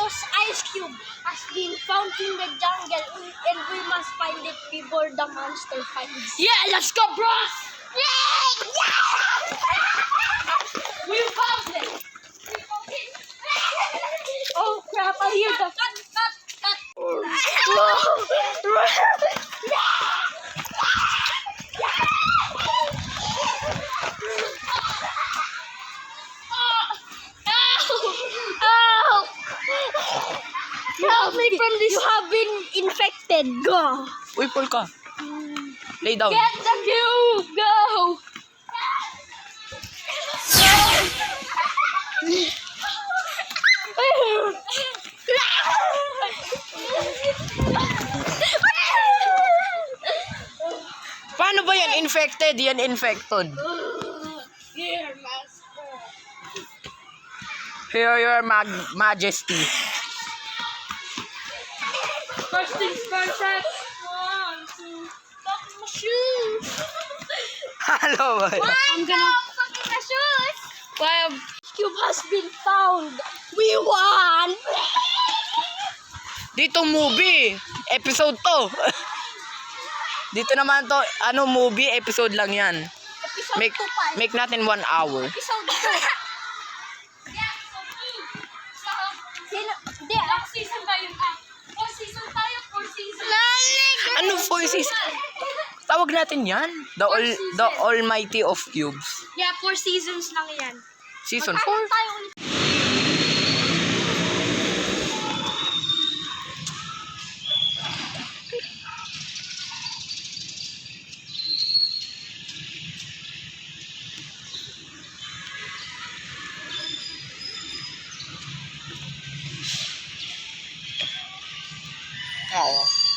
precious ice cube has been found in the jungle and we must find it before the monster finds it. Yeah, let's go, bros! Yay! We found it! Oh crap, I hear the... Cut! Help me from this. You have been infected. Go. Uy, pull ka. Lay down. Get the cube. Go. Paano ba yan? Infected? Yan infected. Here, master. Here, your majesty. First things first. 1, 2. Fuck my shoes. Hello. I'm gonna fuck my shoes. Cube has been found. We won. Dito movie. Episode to. Dito naman to, movie, episode lang yan. Episode Make 2 pa. make natin 1 hour. Episode 2. Yeah, episode 2. Sino? Hindi, season ba yun? 4 season tayo, 4 season. Ano 4 season? Tawag natin yan. The Almighty of Cubes. Yeah, 4 seasons lang yan. Season 4. Tayo ulit. Oo.